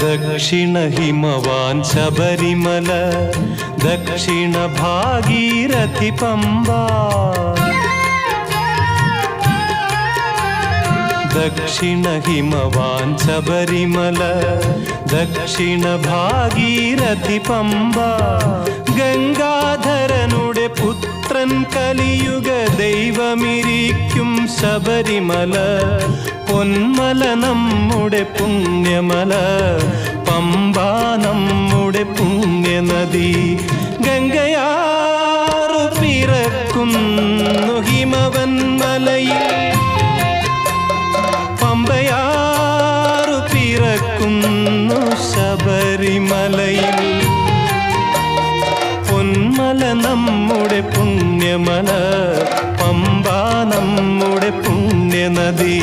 ദക്ഷിണ ഹിമവാൻ ശബരിമല, ദക്ഷിണ ഭാഗീരഥി പമ്പ. ദക്ഷിണ ഹിമവാൻ ശബരിമല, ദക്ഷിണ ഭാഗീരഥി പമ്പ. ഗംഗാധരനുടെ പുത്രൻ കലിയുഗ ദൈവമിരിക്കും ശബരിമല. പൊന്മല നമ്മുടെ പുണ്യമല, പമ്പ നമ്മുടെ പുണ്യനദി. ഗംഗയാറു പിറക്കുന്നു ഹിമവൻ മലയിൽ, പമ്പയാറു പിറക്കുന്നു ശബരിമലയിൽ. പൊന്മല നമ്മുടെ പുണ്യമല, പമ്പ നമ്മുടെ പുണ്യനദി.